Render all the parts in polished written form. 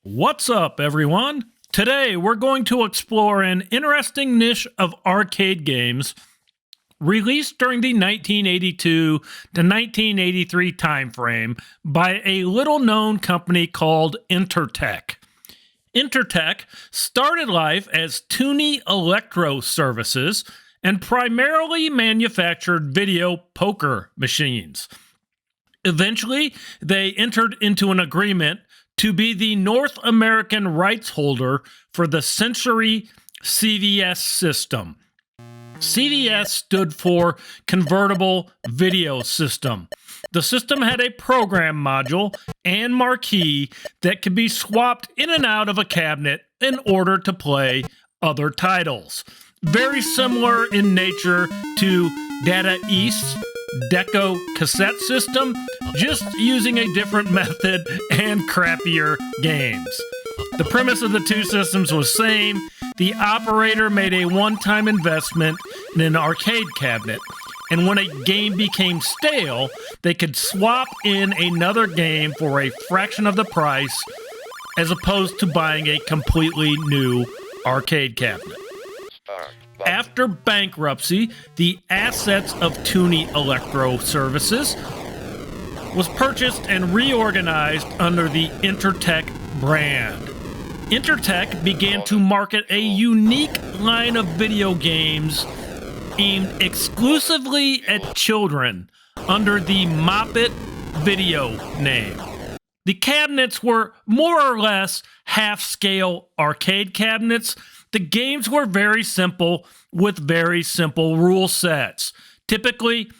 What's up, everyone? Today, we're going to explore an interesting niche of arcade games released during the 1982 to 1983 timeframe by a little-known company called Enter-Tech. Enter-Tech started life as Tuni Electro Services and primarily manufactured video poker machines. Eventually, they entered into an agreement to be the North American rights holder for the Century CVS system. CVS stood for Convertible Video System. The system had a program module and marquee that could be swapped in and out of a cabinet in order to play other titles. Very similar in nature to Data East's Deco cassette system, just using a different method and crappier games. The premise of the two systems was same. The operator made a one-time investment in an arcade cabinet, and when a game became stale, they could swap in another game for a fraction of the price as opposed to buying a completely new arcade cabinet. After bankruptcy, the assets of Tuni Electro Services was purchased and reorganized under the Enter-Tech brand. Enter-Tech began to market a unique line of video games aimed exclusively at children under the Moppet video name. The cabinets were more or less half-scale arcade cabinets. The games were very simple with very simple rule sets. Typically,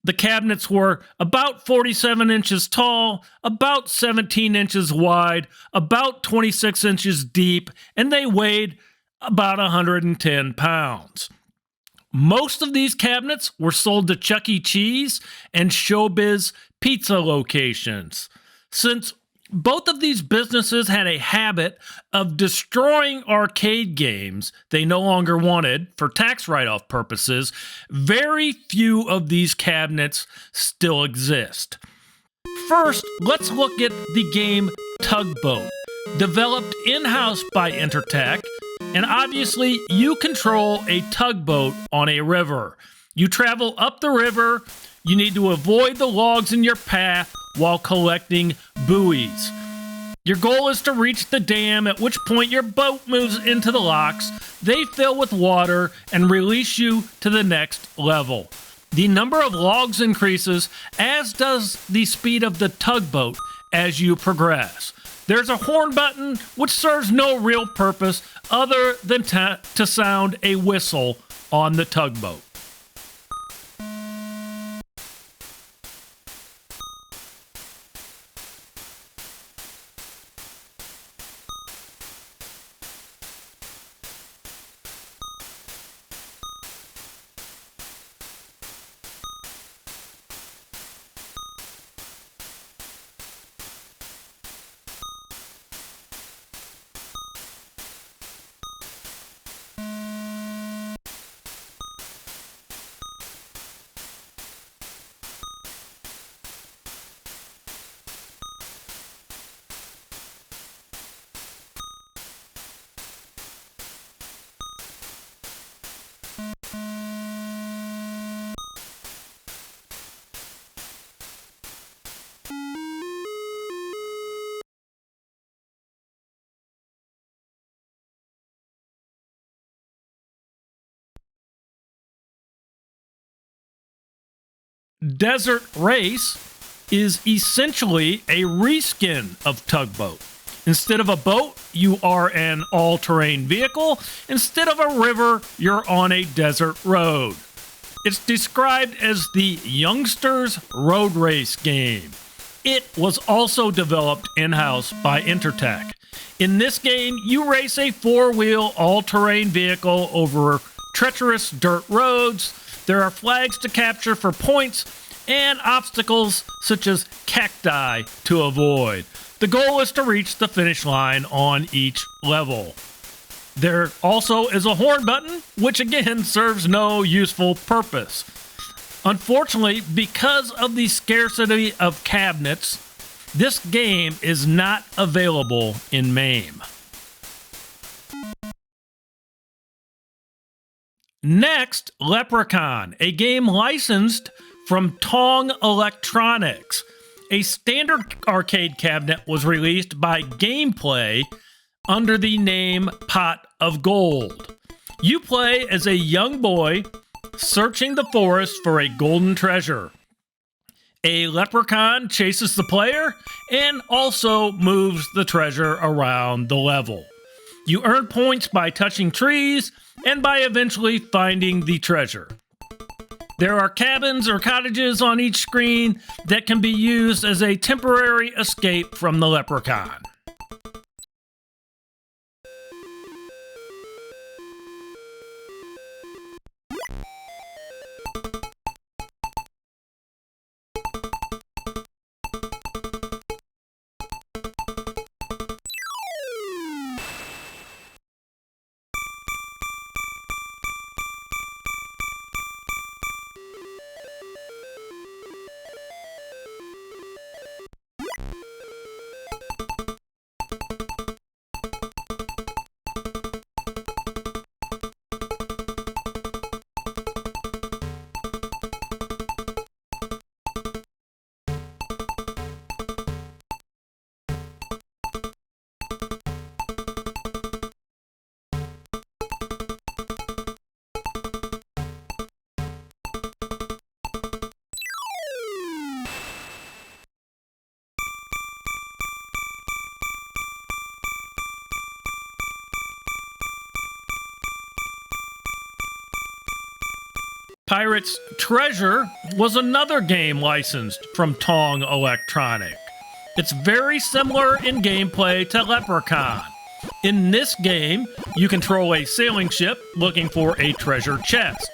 the cabinets were about 47 inches tall, about 17 inches wide, about 26 inches deep, and they weighed about 110 pounds. Most of these cabinets were sold to Chuck E. Cheese and Showbiz pizza locations. Since both of these businesses had a habit of destroying arcade games they no longer wanted for tax write-off purposes, very few of these cabinets still exist. First, let's look at the game Tugboat, developed in-house by Enter-Tech, and obviously you control a tugboat on a river. You travel up the river, you need to avoid the logs in your path while collecting buoys. Your goal is to reach the dam, at which point your boat moves into the locks, they fill with water, and release you to the next level. The number of logs increases, as does the speed of the tugboat as you progress. There's a horn button, which serves no real purpose other than to sound a whistle on the tugboat. Desert Race is essentially a reskin of Tugboat. Instead of a boat, you are an all-terrain vehicle. Instead of a river, you're on a desert road. It's described as the youngsters' road race game. It was also developed in-house by Enter-Tech. In this game, you race a four-wheel all-terrain vehicle over treacherous dirt roads. There are flags to capture for points and obstacles such as cacti to avoid. The goal is to reach the finish line on each level. There also is a horn button, which again serves no useful purpose. Unfortunately, because of the scarcity of cabinets, This game is not available in MAME. Next, Leprechaun, a game licensed from Tuni Electronics. A standard arcade cabinet was released by Gameplay under the name Pot of Gold. You play as a young boy searching the forest for a golden treasure. A leprechaun chases the player and also moves the treasure around the level. You earn points by touching trees and by eventually finding the treasure. There are cabins or cottages on each screen that can be used as a temporary escape from the leprechaun. Pirate's Treasure was another game licensed from Tuni Electronic. It's very similar in gameplay to Leprechaun. In this game, you control a sailing ship looking for a treasure chest.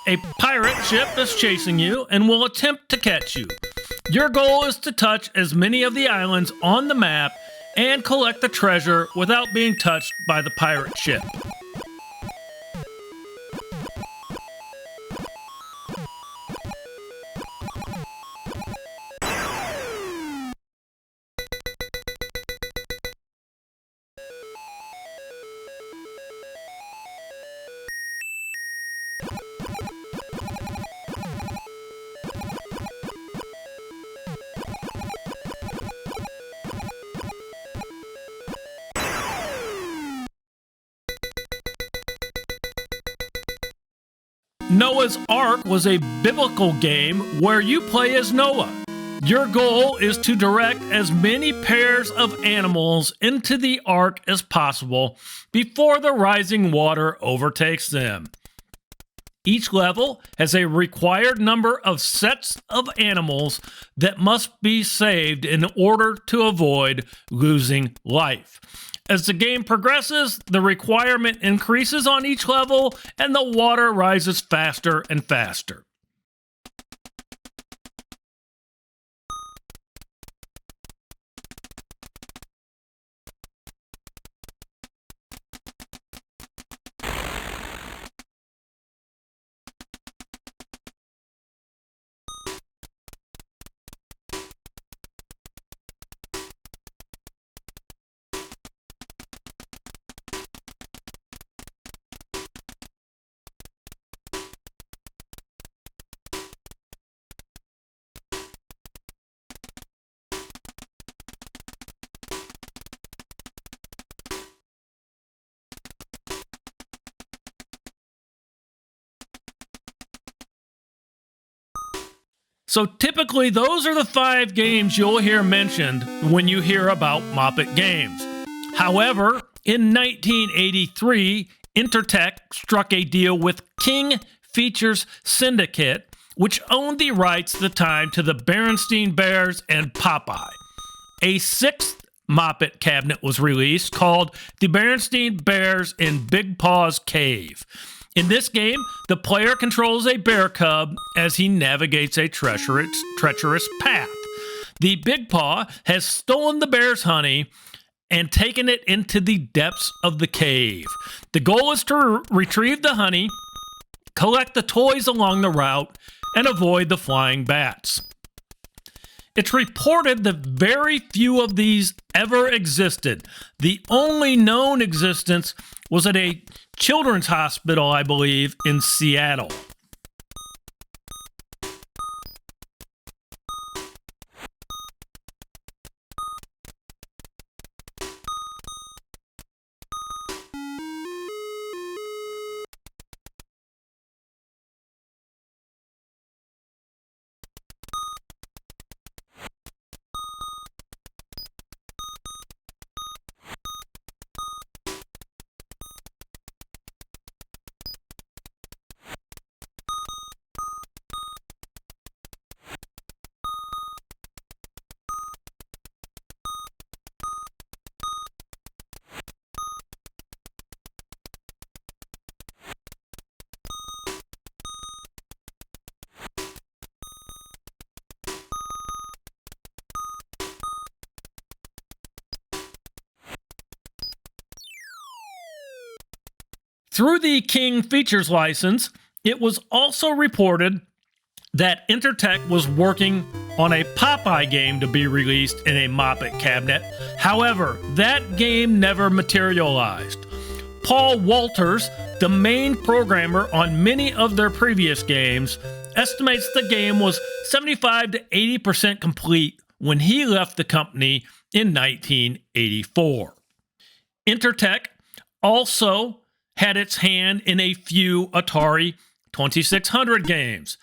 A pirate ship is chasing you and will attempt to catch you. Your goal is to touch as many of the islands on the map and collect the treasure without being touched by the pirate ship. Noah's Ark was a biblical game where you play as Noah. Your goal is to direct as many pairs of animals into the ark as possible before the rising water overtakes them. Each level has a required number of sets of animals that must be saved in order to avoid losing life. As the game progresses, the requirement increases on each level and the water rises faster and faster. So typically, those are the 5 games you'll hear mentioned when you hear about Moppet games. However, in 1983, Enter-Tech struck a deal with King Features Syndicate, which owned the rights at the time to the Berenstain Bears and Popeye. A 6th Moppet cabinet was released called the Berenstain Bears in Bigpaw's Cave. In this game, the player controls a bear cub as he navigates a treacherous path. The Bigpaw has stolen the bear's honey and taken it into the depths of the cave. The goal is to retrieve the honey, collect the toys along the route, and avoid the flying bats. It's reported that very few of these ever existed. The only known existence was at a children's hospital, I believe, in Seattle. Through the King Features license, it was also reported that Enter-Tech was working on a Popeye game to be released in a Moppet cabinet. However, that game never materialized. Paul Walters, the main programmer on many of their previous games, estimates the game was 75 to 80% complete when he left the company in 1984. Enter-Tech also had its hand in a few Atari 2600 games.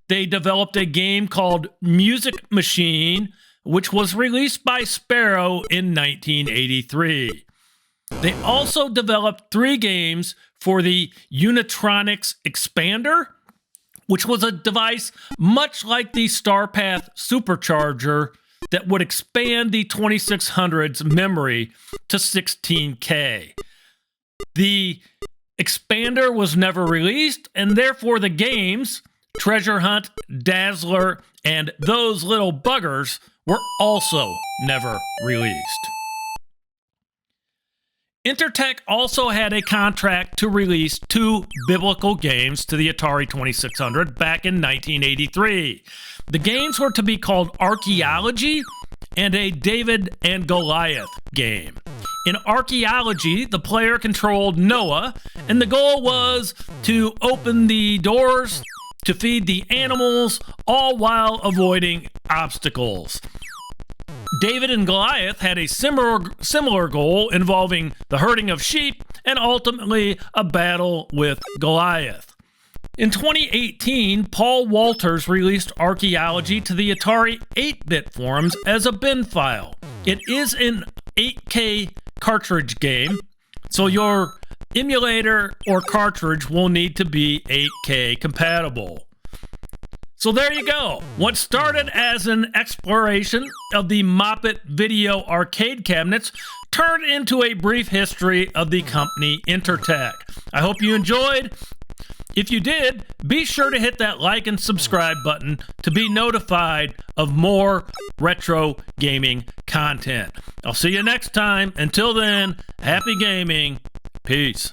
They developed a game called Music Machine, which was released by Sparrow in 1983. They also developed 3 games for the Unitronics Expander, which was a device much like the StarPath Supercharger that would expand the 2600's memory to 16K. The Expander was never released, and therefore the games, Treasure Hunt, Dazzler, and Those Little Buggers, were also never released. Enter-Tech also had a contract to release 2 biblical games to the Atari 2600 back in 1983. The games were to be called Arkyology and a David and Goliath game. In Arkyology, the player controlled Noah, and the goal was to open the doors to feed the animals, all while avoiding obstacles. David and Goliath had a similar goal involving the herding of sheep and ultimately a battle with Goliath. In 2018, Paul Walters released Arkyology to the Atari 8-bit forums as a bin file. It is an 8K cartridge game, so your emulator or cartridge will need to be 8K compatible. So there you go. What started as an exploration of the Moppet video arcade cabinets turned into a brief history of the company Enter-Tech. I hope you enjoyed. If you did, be sure to hit that like and subscribe button to be notified of more retro gaming content. I'll see you next time. Until then, happy gaming. Peace.